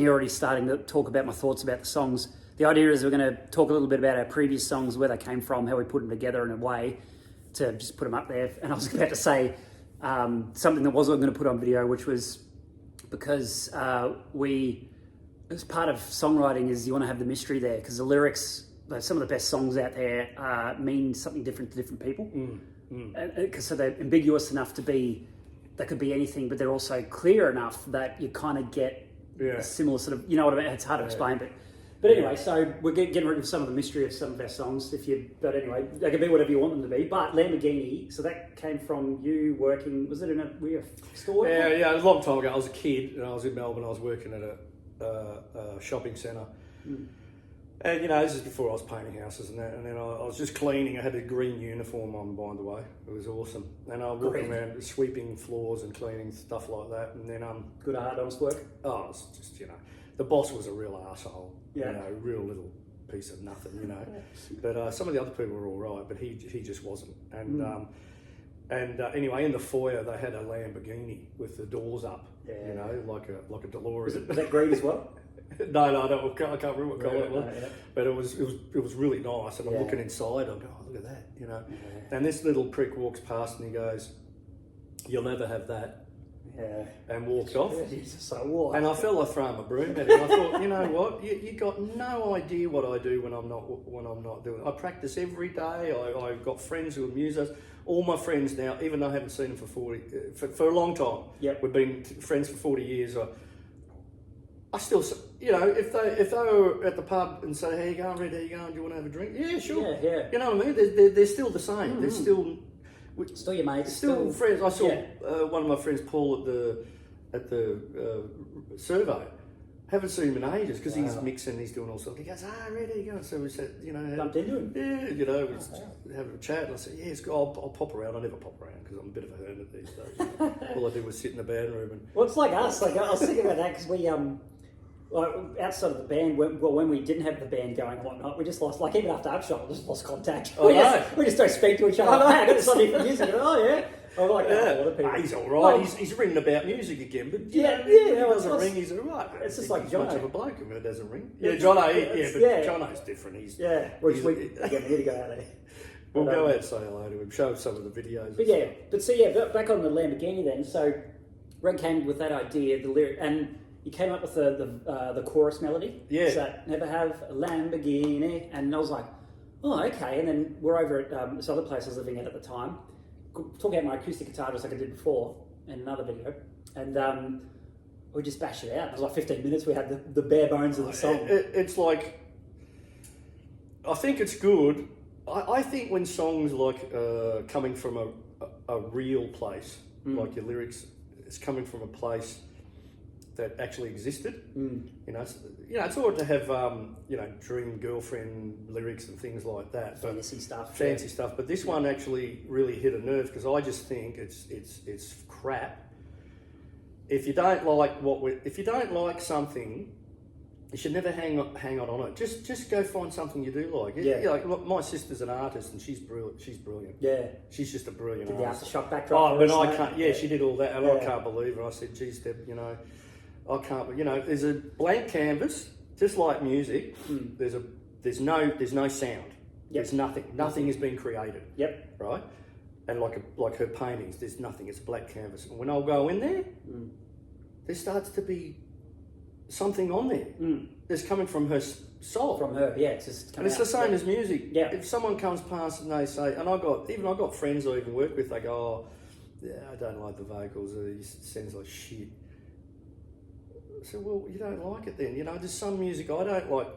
You're already starting to talk about my thoughts about the songs. The idea is we're going to talk a little bit about our previous songs, where they came from, how we put them together in a way to just put them up there. And I was about to say something that wasn't going to put on video, which was because as part of songwriting is you want to have the mystery there, because the lyrics, some of the best songs out there mean something different to different people. So they're ambiguous enough to be, they could be anything, but they're also clear enough that you kind of get a similar sort of, you know what I mean? It's hard to explain, but anyway, so we're getting rid of some of the mystery of some of our songs. But anyway, they can be whatever you want them to be. But Lamborghini, so that came from you working, was it in a store? Yeah, a long time ago. I was a kid and I was in Melbourne. I was working at a shopping centre. And, this is before I was painting houses and that. And then I was just cleaning. I had a green uniform on, by the way. It was awesome. And I was walking around sweeping floors and cleaning, stuff like that. And then... Good hard, honest work? Oh, it was just, the boss was a real arsehole. Real little piece of nothing, But some of the other people were all right, but he just wasn't. And anyway, in the foyer, they had a Lamborghini with the doors up, like a DeLorean. Was that green as well? No, I can't remember what colour it was, but it was really nice. And I'm looking inside. I go, oh, look at that, And this little prick walks past and he goes, "You'll never have that," and walked off. So what? And I felt like throwing my broom at him. I thought, you know what? You got no idea what I do when I'm not doing it. I practice every day. I've got friends who amuse us. All my friends now, even though I haven't seen them for a long time. We've been friends for 40 years. I still, if they were at the pub and say, "How you going, Red? How you going? Do you want to have a drink?" Yeah, sure. Yeah. You know what I mean? They're still the same. They're still your mates. Still friends. I saw one of my friends, Paul, at the survey. Haven't seen him in ages because he's mixing. He's doing all sorts. He goes, Red, how you going? So we said, bumped into him. Yeah, we having a chat. And I said, "Yes, I'll pop around." I never pop around because I'm a bit of a hermit these days. All I do was sit in the band room and. Well, it's like us. Like I was thinking about that because we outside of the band, when we didn't have the band going and whatnot, we just lost, even after Upshot, we just lost contact. We just don't speak to each other. I got something for music. I like that. A lot of people. He's all right. He's written about music again, but he doesn't ring. He's all right. It's just like Jono. Much of a bloke if it doesn't ring. Yeah, Jono. But Jono's different. We need to go out there. We'll go out and say hello to him. Show some of the videos. But back on the Lamborghini then. So, Red came with that idea, the lyric, and you came up with the chorus melody. Yeah. So never have a Lamborghini, and I was like, oh, okay. And then we're over at this other place I was living at the time, talking about my acoustic guitar just like I did before in another video, and we just bashed it out. It was like 15 minutes. We had the bare bones of the song. It's like, I think it's good. I think when songs coming from a real place, like your lyrics, it's coming from a place that actually existed. It's all right to have dream girlfriend lyrics and things like that. Fancy stuff. But this one actually really hit a nerve because I just think it's crap. If you don't like something, you should never hang on it. Just go find something you do like. Like my sister's an artist and she's brilliant. Yeah. She's just a brilliant artist. The aftershock backdrop. But I can't. Yeah, she did all that, and I can't believe her. I said, "Geez, Deb, I can't." There's a blank canvas, just like music. There's no sound. There's nothing. Nothing has been created. Yep. Right. And like her paintings, there's nothing. It's a black canvas. And when I'll go in there, there starts to be something on there. That's coming from her soul. From her, it's just. And it's the same as music. Yeah. If someone comes past and they say, and I got friends I even work with. They go, "Oh, yeah, I don't like the vocals. It sounds like shit." I said, "Well, you don't like it then. There's some music I don't like."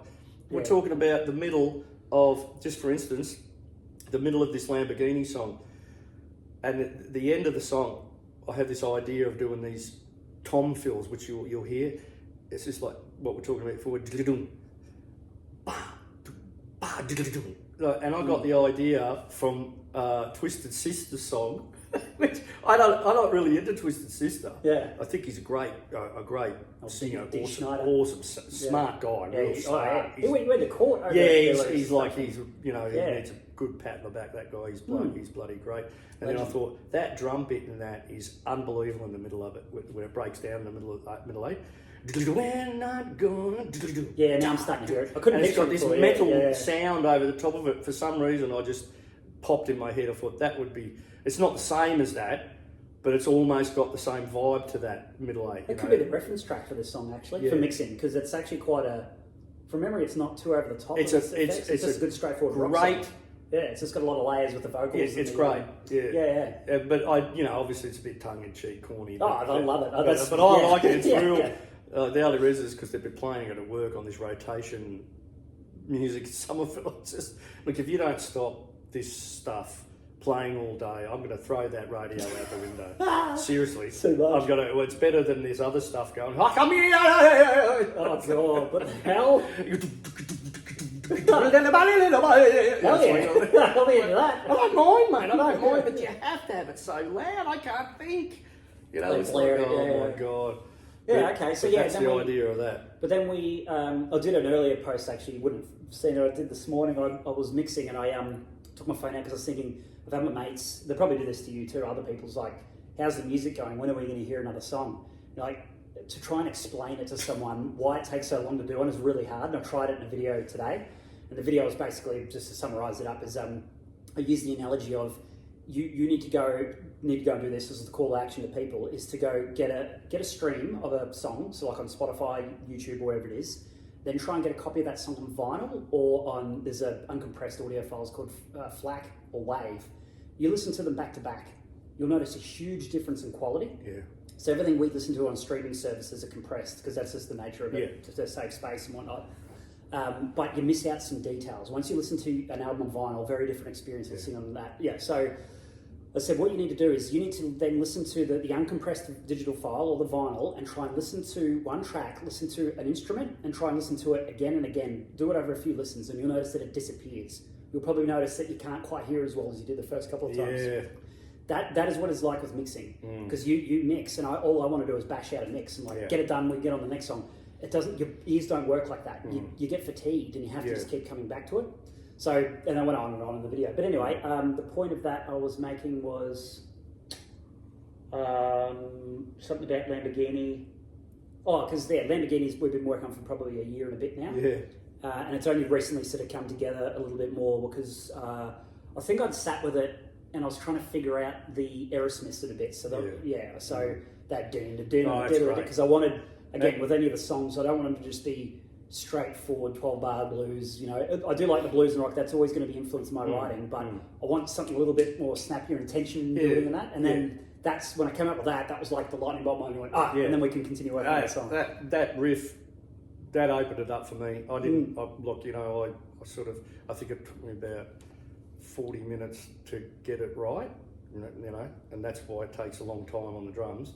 We're talking about the middle of, just for instance, the middle of this Lamborghini song, and at the end of the song, I have this idea of doing these tom fills, which you'll hear. It's just like what we're talking about before. And I got the idea from Twisted Sister song, which I'm not really into Twisted Sister. Yeah, I think he's a great singer, awesome, smart guy, real smart. He went to court. He's he needs a good pat on the back. That guy, he's bloody great. And then I thought that drum bit in that is unbelievable in the middle of it, when it breaks down in the middle eight. We're not gonna. Yeah, now I'm starting to hear it. I couldn't And it's picture got it this before, metal sound over the top of it. For some reason, I just popped in my head. I thought that would be. It's not the same as that, but it's almost got the same vibe to that middle eight. It could be the reference track for this song actually for mixing, because it's actually quite a. From memory, it's not too over the top. It's just a good straightforward rock great. song. Yeah, it's just got a lot of layers with the vocals. Yeah, it's great. Yeah. But obviously it's a bit tongue in cheek, corny. Oh, I love it. But I like it. It's real. The only reason is because they've been playing it at work on this rotation music. Some of it, it's just look. If you don't stop this stuff playing all day, I'm going to throw that radio out the window. Seriously, so much. I've got to. Well, it's better than this other stuff going. Oh, come here! Oh God! What the hell? Hell yeah! I'll be into that. I don't mind, mate. I don't mind, but you have to have it so loud. I can't think. It's like, oh my God. Yeah. Okay. So that's the idea of that. But then I did an earlier post actually. You wouldn't have seen it. I did this morning. I was mixing and I took my phone out because I was thinking I've had my mates. They probably do this to you too. Other people's like, how's the music going? When are we going to hear another song? Like, to try and explain it to someone why it takes so long to do it is really hard. And I tried it in a video today, and the video was basically, just to summarise it up, is I used the analogy of you need to go and do this. This is the call to action to people, is to go get a stream of a song, so like on Spotify, YouTube, or wherever it is. Then try and get a copy of that song on vinyl or on, there's a uncompressed audio files called FLAC or WAVE. You listen to them back to back, you'll notice a huge difference in quality. Yeah. So everything we listen to on streaming services are compressed because that's just the nature of it, to save space and whatnot. But you miss out some details. Once you listen to an album on vinyl, very different experience listening on that. Yeah, so I said what you need to do is you need to then listen to the uncompressed digital file or the vinyl and try and listen to one track, listen to an instrument and try and listen to it again and again. Do it over a few listens and you'll notice that it disappears. You'll probably notice that you can't quite hear as well as you did the first couple of times. Yeah. That is what it's like with mixing, because you mix and all I want to do is bash out a mix and get it done. We get on the next song. It doesn't. Your ears don't work like that. You get fatigued and you have to just keep coming back to it. So and I went on and on in the video. But anyway, the point of that I was making was something about Lamborghini. Oh, because Lamborghinis we've been working on for probably a year and a bit now. Yeah. And it's only recently sort of come together a little bit more because I think I'd sat with it. And I was trying to figure out the Aerosmith sort of bit. So so that because I wanted, again, with any of the songs, I don't want them to just be straightforward 12-bar blues. I do like the blues and rock. That's always going to be influencing my writing, but I want something a little bit more snappier and tension building than that. And then that's when I came up with that. That was like the lightning bolt moment. I went, and then we can continue working on that song. That riff, that opened it up for me. I didn't I think it took me about 40 minutes to get it right, and that's why it takes a long time on the drums.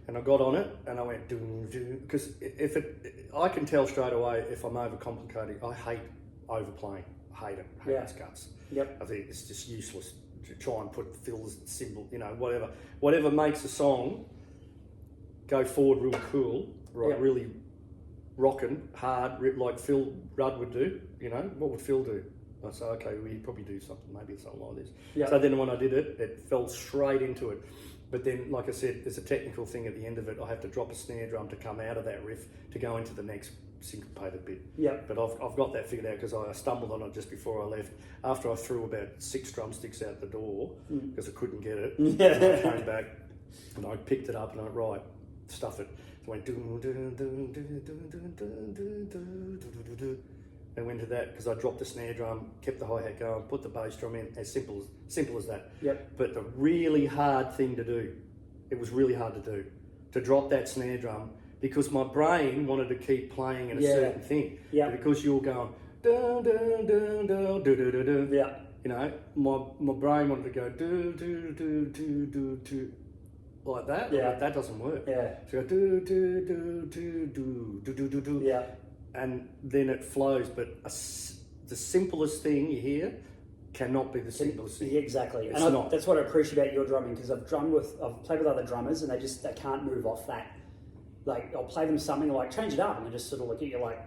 And I got on it and I went because I can tell straight away if I'm overcomplicating. I hate overplaying. I hate it. I hate its guts. Yep. I think it's just useless to try and put fills, symbol, whatever makes a song go forward real cool, right? Really rocking hard, like Phil Rudd would do. What would Phil do? I said, okay, we probably do something, maybe something like this. Yep. So then when I did it, it fell straight into it. But then, like I said, there's a technical thing at the end of it. I have to drop a snare drum to come out of that riff to go into the next syncopated bit. Yeah. But I've got that figured out because I stumbled on it just before I left. After I threw about 6 drumsticks out the door because I couldn't get it. And I came back and I picked it up and I went, right, stuff it. So I went and went to that because I dropped the snare drum, kept the hi-hat going, put the bass drum in, as simple as that. Yep. But the really hard thing to do, it was really hard to do, to drop that snare drum because my brain wanted to keep playing in a certain thing. Yeah. Because you were going dun dun dun dun do do do do. Yeah. My brain wanted to go do do do do do do like that. Yeah. That doesn't work. Yeah. So go do do do do do do do do do. Yeah. And then it flows, but the simplest thing you hear cannot be the simplest thing. Exactly, and that's what I appreciate about your drumming because I've played with other drummers and they can't move off that. Like I'll play them something like change it up, and they just sort of look at you like,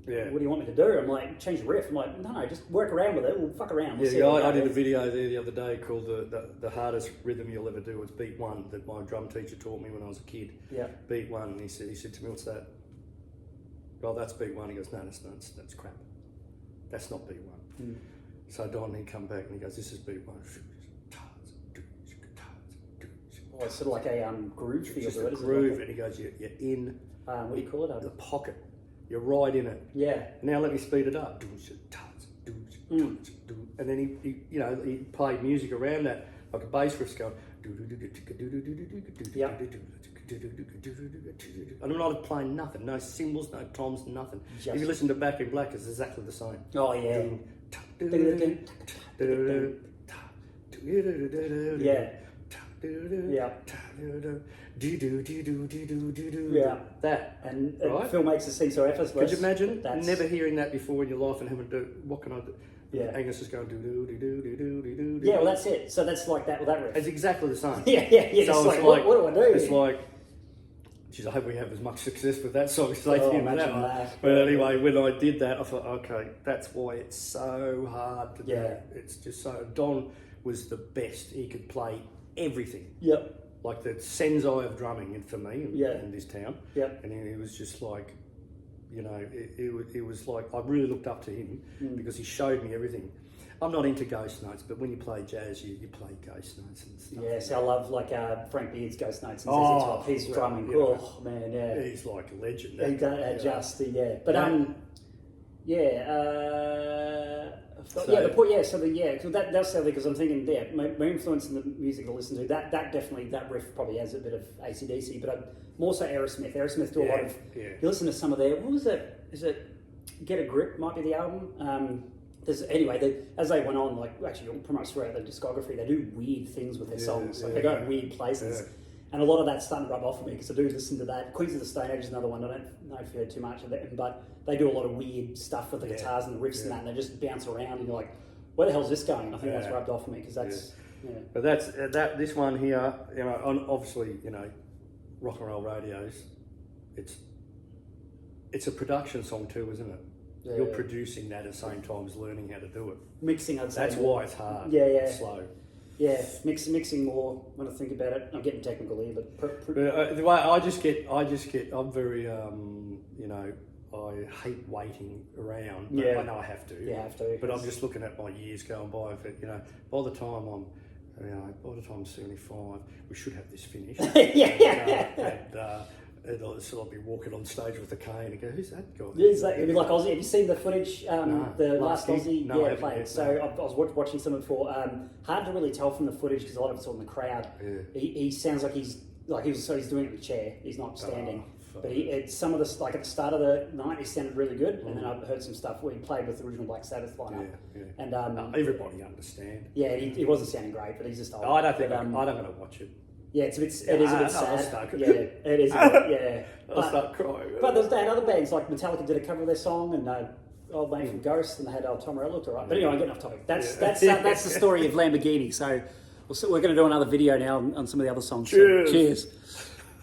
what do you want me to do? I'm like, change the riff. I'm like, no, just work around with it. We'll fuck around. We'll see I did a video there the other day called the hardest rhythm you'll ever do was beat one that my drum teacher taught me when I was a kid. Yeah. Beat one. And he said to me, what's that? Well, that's beat one. He goes, no, that's crap. That's not beat one. So Don, he come back and he goes, this is beat one. Oh, it's sort of like a groove feel just to a it, groove, and he goes, you're in what do you call it? the pocket. You're right in it. Yeah. Now let me speed it up. And then he played music around that, like a bass riff going. Yep. And I'm not playing nothing, no cymbals, no toms, nothing. Just if you listen to Back in Black, it's exactly the same. Oh yeah. Yeah. Yeah. Yeah. That. And right? Phil makes it seem so effortless. Could you imagine never hearing that before in your life and having to do, what can I do? Yeah. Angus is going do. Yeah, well that's it. So that's like that with that riff. It's exactly the same. Yeah. So it's like, what do I do? It's like, geez, I hope we have as much success with that song as they did with that one. That. But anyway, when I did that, I thought, okay, that's why it's so hard to do. It's just so. Don was the best. He could play everything. Yep. Like the sensei of drumming for me in this town. Yep. And he was just like, it was like I really looked up to him because he showed me everything. I'm not into ghost notes, but when you play jazz, you play ghost notes and stuff. Yeah, so I love like Frank Beard's ghost notes and his drumming. Oh man, yeah. He's like a legend. He don't adjust, But that's sadly because I'm thinking, my influence in the music I listen to, that riff probably has a bit of AC/DC, but more so Aerosmith. Aerosmith do a lot of. Yeah. You listen to some of their. What was it? Is it Get a Grip? Might be the album. As they went on, like actually pretty much throughout their discography, they do weird things with their songs. Like they go in weird places. And a lot of that's starting to rub off on me because I do listen to that. Queens of the Stone Age is another one. I don't know if you heard too much of it, but they do a lot of weird stuff with the guitars and the riffs and that, and they just bounce around, and you're like, where the hell's this going? I think that's rubbed off on me because that's. Yeah. But that's this one here. Obviously, rock and roll radios. It's a production song too, isn't it? Yeah, You're producing that at the same time as learning how to do it. Mixing, I'd say. That's why it's hard. Yeah. It's slow. Yeah, mixing more when I think about it. I'm getting technical here, but the way I'm very, I hate waiting around. But I know I have to. You have to. But I'm just looking at my years going by. By the time I'm 75, we should have this finished. And I'll be walking on stage with a cane and go, who's that guy? Yeah, exactly. It'd be like Aussie. Have you seen the footage? The last Aussie played. Yet, so I was watching some before. Hard to really tell from the footage because a lot of it's all in the crowd. Yeah. He sounds like he's doing it in a chair. He's not standing. But some of the like at the start of the night, he sounded really good. And then I've heard some stuff where he played with the original Black Sabbath lineup. Yeah. And everybody understand. Yeah, he wasn't sounding great, but he's just old. I don't think I'm going to watch it. Yeah, it is a bit sad. Yeah, it is. I'll start crying. But there's other bands like Metallica did a cover of their song, and old mate from Ghost, and they had Tom Morello looked alright. But anyway, I'm getting off topic. That's the story of Lamborghini. So we're going to do another video now on some of the other songs. Cheers. So, cheers.